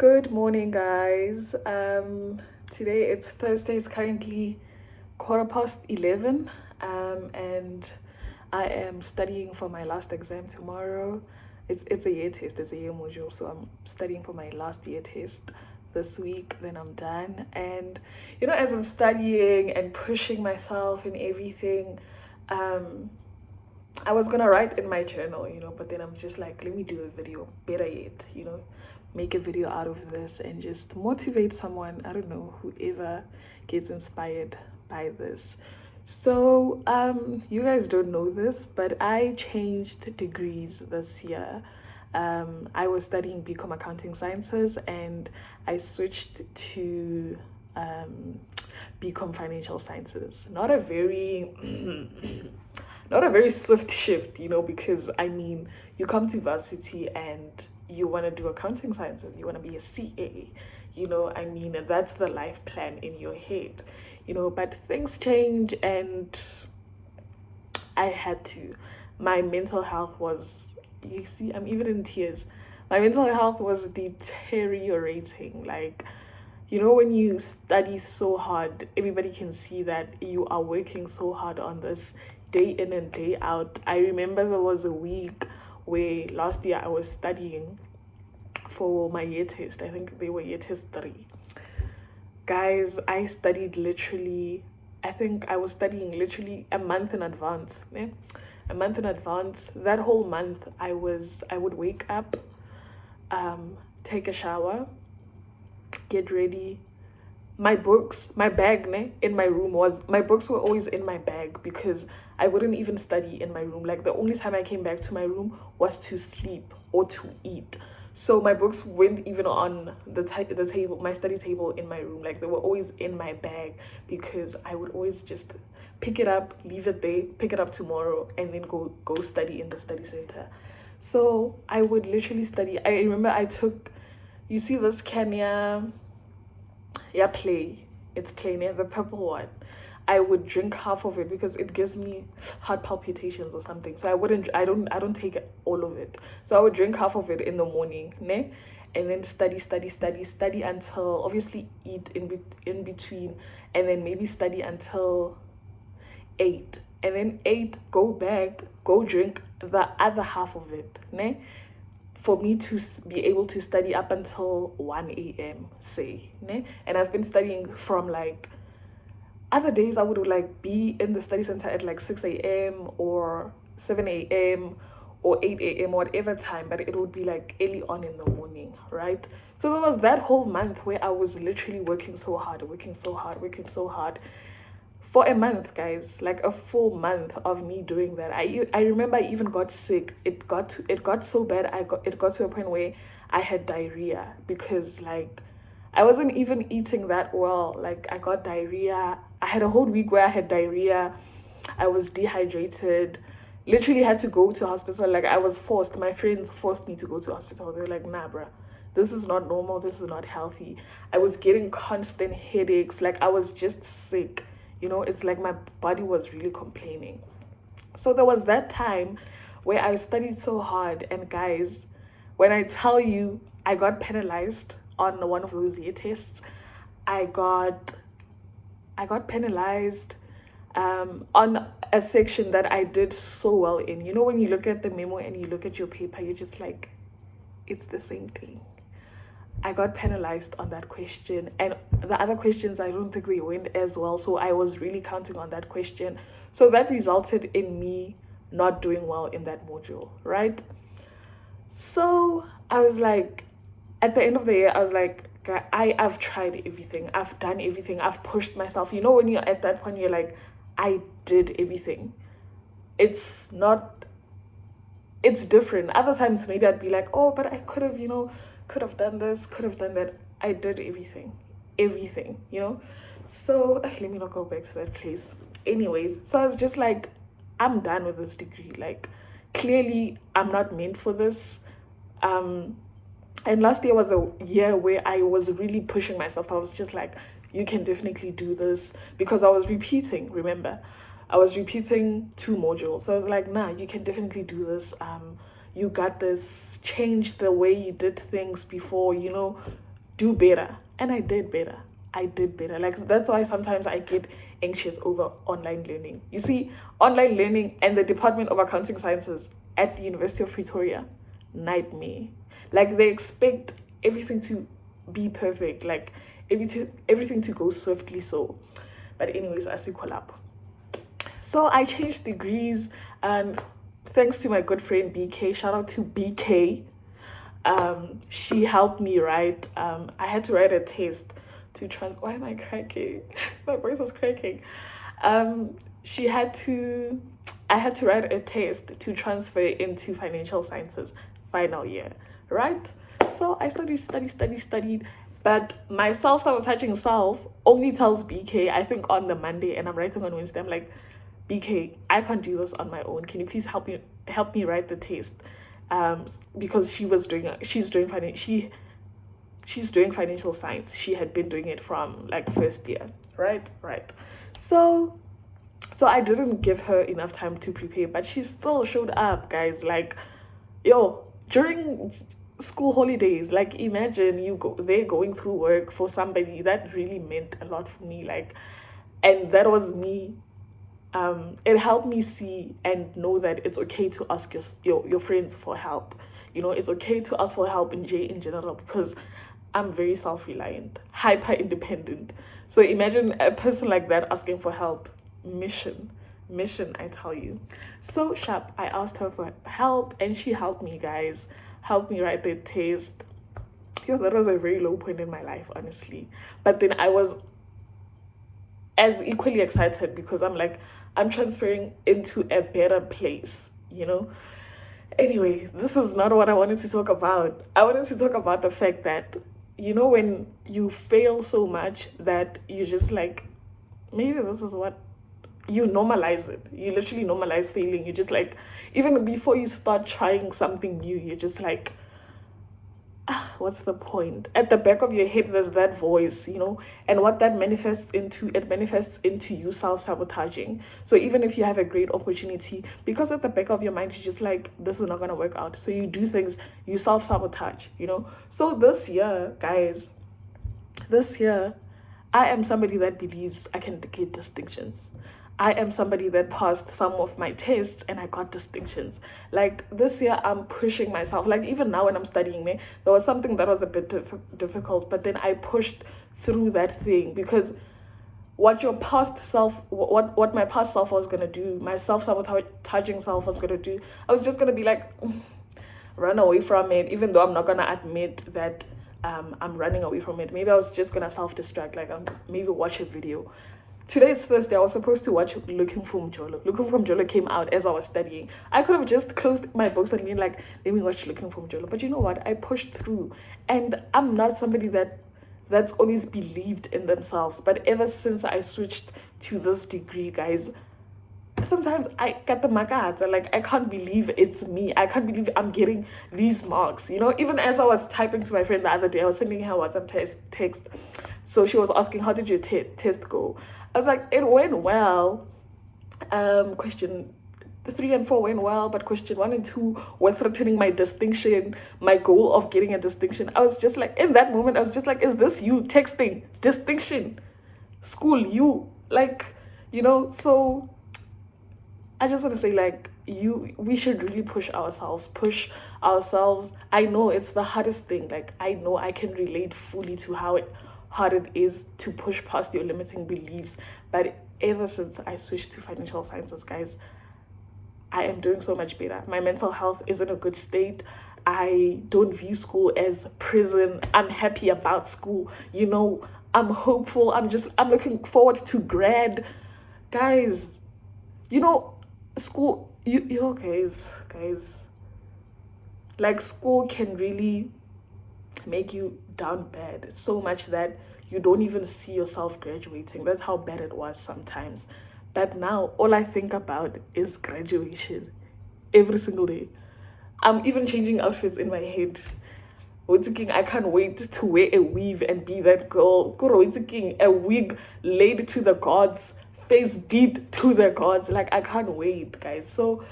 Good morning, guys. Today it's Thursday. It's currently 11:15, and I am studying for my last exam tomorrow. It's a year test. It's a year module, so I'm studying for my last year test this week. Then I'm done. And as I'm studying and pushing myself and everything, um, I was gonna write in my journal, but then I'm just like, let me do a video. Better yet, make a video out of this and just motivate someone. I don't know, whoever gets inspired by this. So, you guys don't know this, but I changed degrees this year. I was studying BCom Accounting Sciences and I switched to BCom Financial Sciences. Not a very not a very swift shift, because you come to varsity and you want to do accounting sciences, you want to be a CA, that's the life plan in your head, but things change and I had to. My mental health was, you see, I'm even in tears. My mental health was deteriorating. Like, when you study so hard, everybody can see that you are working so hard on this day in and day out. I remember there was a week where last year I was studying for my year test. I think they were year test 3. Guys, I think I was studying literally a month in advance. A month in advance. That whole month I would wake up, take a shower, get ready. My bag in my room my books were always in my bag because I wouldn't even study in my room. Like, the only time I came back to my room was to sleep or to eat. So my books weren't even on the table, my study table in my room. Like, they were always in my bag because I would always just pick it up, leave it there, pick it up tomorrow, and then go study in the study center. So I would literally study. I remember I took, you see this Kenya, it's plain, the purple one. I would drink half of it because it gives me heart palpitations or something. So I don't take all of it. So I would drink half of it in the morning, ne? And then study until, obviously eat in between, and then maybe study until 8. And then 8, go back, go drink the other half of it, ne? For me to be able to study up until 1 a.m, say, ne? And I've been studying from, like, other days I would like be in the study center at like 6 a.m or 7 a.m or 8 a.m, whatever time, but it would be like early on in the morning, right? So there was that whole month where I was literally working so hard for a month, guys. Like, a full month of me doing that. I remember I even got sick. It got so bad. It got to a point where I had diarrhea because, like, I wasn't even eating that well. Like, I got diarrhea. I had a whole week where I had diarrhea. I was dehydrated. Literally had to go to hospital. Like, I was forced. My friends forced me to go to hospital. They were like, nah, bruh, this is not normal. This is not healthy. I was getting constant headaches. Like, I was just sick. It's like my body was really complaining. So there was that time where I studied so hard. And guys, when I tell you I got penalized on one of those year tests, I got penalized on a section that I did so well in. When you look at the memo and you look at your paper, you're just like, it's the same thing. I got penalized on that question, and the other questions, I don't think they went as well. So I was really counting on that question. So that resulted in me not doing well in that module, right? So I was like, at the end of the year, I was like, I've tried everything. I've done everything. I've pushed myself. When you're at that point, you're like, I did everything. It's different. Other times, maybe I'd be like, oh, but I could have done this, could have done that. I did everything. So let me not go back to that place. Anyways, so I was just like, I'm done with this degree. Like, clearly, I'm not meant for this. And last year was a year where I was really pushing myself. I was just like, you can definitely do this, because I was repeating, remember? I was repeating 2 modules. So I was like, nah, you can definitely do this. You got this. Change the way you did things before, do better. And I did better. Like, that's why sometimes I get anxious over online learning. You see, online learning and the Department of Accounting Sciences at the University of Pretoria, nightmare. Like, they expect everything to be perfect, like everything to go swiftly. So, but anyways, I see collab. So I changed degrees, and thanks to my good friend BK, shout out to BK. She helped me write. I had to write a test to why am I cracking? My voice was cracking. She had to I had to write a test to transfer into financial sciences final year, right? So I studied, but my self-sabotaging self only tells BK, I think on the Monday, and I'm writing on Wednesday. I'm like, BK, I can't do this on my own. Can you please help me write the test? Because she's doing financial science. She had been doing it from like first year, right? So I didn't give her enough time to prepare, but she still showed up, guys. Like, yo, during school holidays, like, imagine they're going through work for somebody. That really meant a lot for me. Like, and that was me. It helped me see and know that it's okay to ask your friends for help. You know, it's okay to ask for help in general, because I'm very self-reliant, hyper independent. So imagine a person like that asking for help. Mission, I tell you. So sharp, I asked her for help, and she helped me, guys. Helped me write the test. Yeah, that was a very low point in my life, honestly. But then I was as equally excited, because I'm like, I'm transferring into a better place, you know? Anyway, this is not what I wanted to talk about. I wanted to talk about the fact that, you know, when you fail so much that you just like, maybe this is what, you normalize it. You literally normalize failing. You just like, even before you start trying something new, you're just like, what's the point? At the back of your head, there's that voice, you know, and what that manifests into you self-sabotaging. So even if you have a great opportunity, because at the back of your mind, you're just like, this is not gonna work out. So you do things, you self-sabotage, you know. So this year, guys, I am somebody that believes I can get distinctions. I am somebody that passed some of my tests and I got distinctions. Like, this year, I'm pushing myself. Like, even now when I'm studying, there was something that was a bit difficult, but then I pushed through that thing, because what my past self was going to do, my self-sabotaging self was going to do, I was just going to be like, run away from it, even though I'm not going to admit that I'm running away from it. Maybe I was just going to self-destruct, like maybe watch a video. Today is Thursday. I was supposed to watch Looking for Mjolo. Looking for Mjolo came out as I was studying. I could have just closed my books and been like, let me watch Looking for Mjolo. But you know what? I pushed through. And I'm not somebody that's always believed in themselves. But ever since I switched to this degree, guys, sometimes I get the magats. Like, I can't believe it's me. I can't believe I'm getting these marks. You know, even as I was typing to my friend the other day, I was sending her WhatsApp text. So she was asking, how did your test go? I was like, it went well. Question 3 and 4 went well, but question 1 and 2 were threatening my distinction, my goal of getting a distinction. I was just like, in that moment, I was just like, is this you texting distinction? School, you, like, you know? So I just want to say, like, we should really push ourselves. I know it's the hardest thing. Like, I know I can relate fully to how hard it is to push past your limiting beliefs. But ever since I switched to financial sciences, guys, I am doing so much better. My mental health is in a good state. I don't view school as prison. I'm happy about school. You know, I'm hopeful. I'm looking forward to grad. Guys, you know, school, you guys, like, school can really make you down bad so much that you don't even see yourself graduating. That's how bad it was sometimes. But now all I think about is graduation every single day. I'm even changing outfits in my head. Thinking I can't wait to wear a weave and be that girl. Thinking a wig laid to the gods, face beat to the gods. Like, I can't wait, guys. So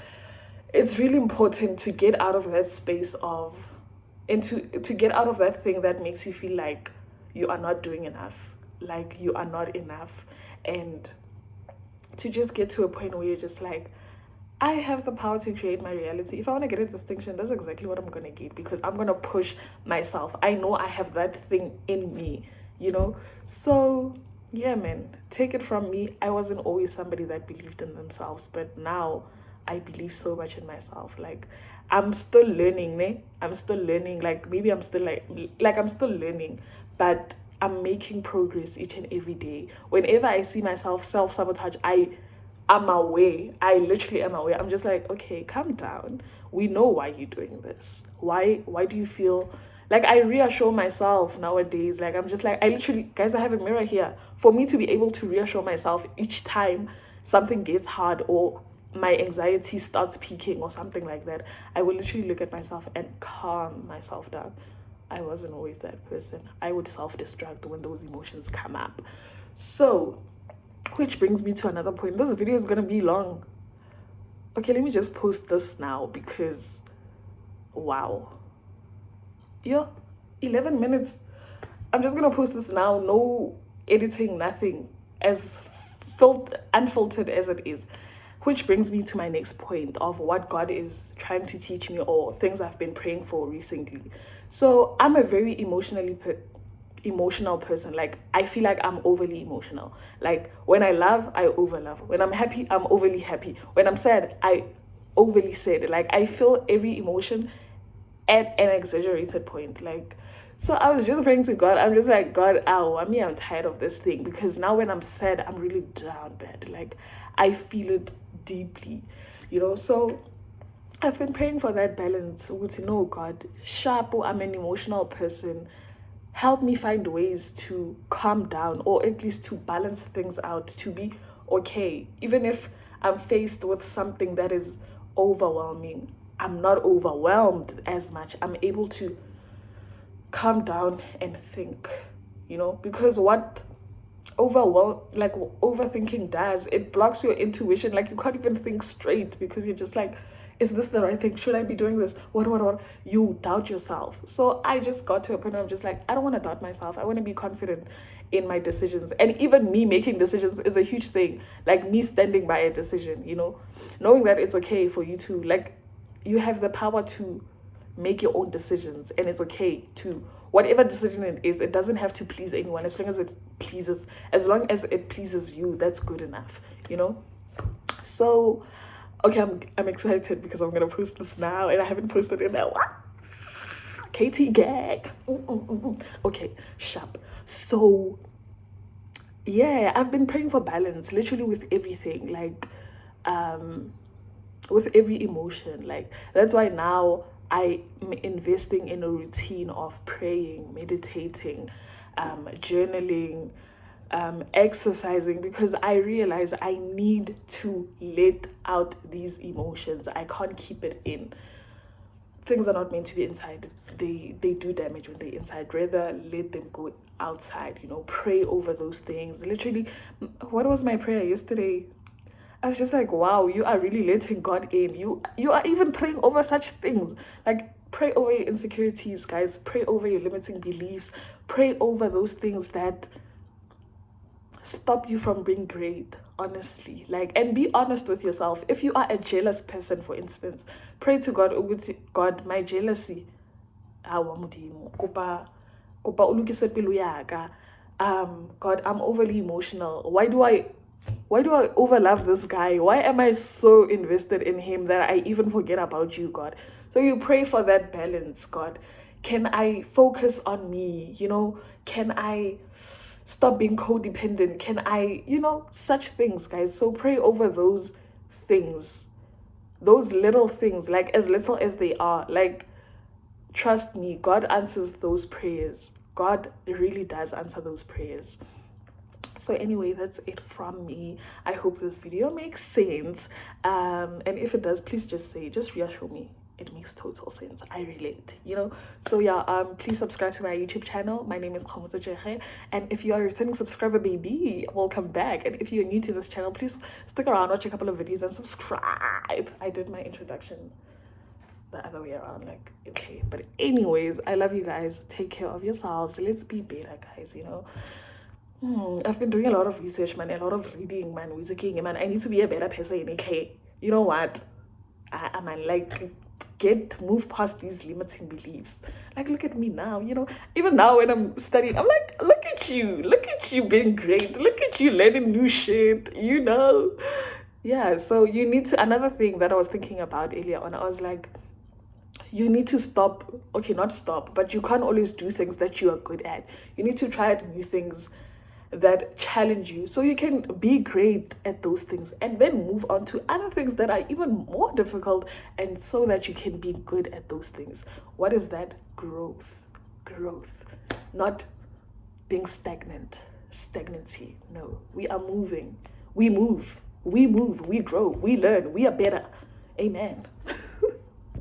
it's really important to get out of that space of, and to get out of that thing that makes you feel like you are not doing enough, like you are not enough. And to just get to a point where you're just like, I have the power to create my reality. If I want to get a distinction, that's exactly what I'm going to get, because I'm going to push myself. I know I have that thing in me, you know? So, yeah, man, take it from me. I wasn't always somebody that believed in themselves, but now I believe so much in myself. Like, I'm still learning, ne? I'm still learning. Like, maybe I'm still I'm still learning, but I'm making progress each and every day. Whenever I see myself self-sabotage, I'm aware. I literally am aware. I'm just like, okay, calm down. We know why you're doing this. Why do you feel like, I reassure myself nowadays? Like, I'm just like, I literally, guys, I have a mirror here. For me to be able to reassure myself each time something gets hard or my anxiety starts peaking or something like that, I will literally look at myself and calm myself down. I wasn't always that person. I would self-destruct when those emotions come up. So, which brings me to another point. This video is gonna be long. Okay, let me just post this now because, wow. Yo, 11 minutes. I'm just gonna post this now. No editing, nothing. As unfiltered as it is. Which brings me to my next point of what God is trying to teach me, or things I've been praying for recently. So I'm a very emotional person. Like, I feel like I'm overly emotional. Like, when I love, I over love. When I'm happy, I'm overly happy. When I'm sad, I overly sad. Like, I feel every emotion at an exaggerated point. Like, so I was just praying to God. I'm just like, God, I'm tired of this thing, because now when I'm sad, I'm really down bad. Like, I feel it deeply, you know. So I've been praying for that balance. With, no, God, sharp, I'm an emotional person. Help me find ways to calm down, or at least to balance things out, to be okay. Even if I'm faced with something that is overwhelming, I'm not overwhelmed as much. I'm able to calm down and think, you know, because what overthinking does, it blocks your intuition. Like, you can't even think straight, because you're just like, is this the right thing? Should I be doing this? What? You doubt yourself. So I just got to a point where I'm just like, I don't want to doubt myself. I want to be confident in my decisions. And even me making decisions is a huge thing. Like, me standing by a decision, you know, knowing that it's okay for you to, like, you have the power to make your own decisions, and it's okay to, whatever decision it is, it doesn't have to please anyone. As long as it pleases you, that's good enough, you know. So, okay, I'm excited because I'm gonna post this now, and I haven't posted it now. KT gag. Okay, sharp. So, yeah, I've been praying for balance, literally with everything, like, with every emotion. Like, that's why now I'm investing in a routine of praying, meditating, journaling, exercising, because I realize I need to let out these emotions. I can't keep it in. Things are not meant to be inside. They do damage when they're inside. Rather let them go outside, you know. Pray over those things. Literally, what was my prayer yesterday? I was just like, wow, you are really letting God in. You are even praying over such things. Like, pray over your insecurities, guys. Pray over your limiting beliefs. Pray over those things that stop you from being great, honestly. Like, and be honest with yourself. If you are a jealous person, for instance, pray to God, God, my jealousy, God, I'm overly emotional. Why do I overlove this guy? Why am I so invested in him that I even forget about you, God? So you pray for that balance, God. Can I focus on me? You know, can I stop being codependent? Can I, you know, such things, guys. So pray over those things, those little things, like, as little as they are. Like, trust me, God answers those prayers. God really does answer those prayers. So anyway, that's it from me. I hope this video makes sense. And if it does, please just reassure me. It makes total sense. I relate, you know. So yeah, please subscribe to my YouTube channel. My name is Kgomotsojege, and if you are a returning subscriber, baby, welcome back. And if you're new to this channel, please stick around, watch a couple of videos, and subscribe. I did my introduction. the other way around. Like, okay. But anyways, I love you guys. Take care of yourselves. Let's be better, guys, you know. I've been doing a lot of research, man, a lot of reading, man, musiking, man. I need to be a better person, okay? You know what? I mean, like, move past these limiting beliefs. Like, look at me now, you know. Even now when I'm studying, I'm like, look at you being great, look at you learning new shit, you know. Yeah, so you need to, another thing that I was thinking about earlier on, I was like, you need to stop, okay, not stop, but you can't always do things that you are good at. You need to try new things that challenge you so you can be great at those things and then move on to other things that are even more difficult, and so that you can be good at those things. What is that? Growth, not being stagnancy. No, we are moving. We move, we grow, we learn, we are better. Amen.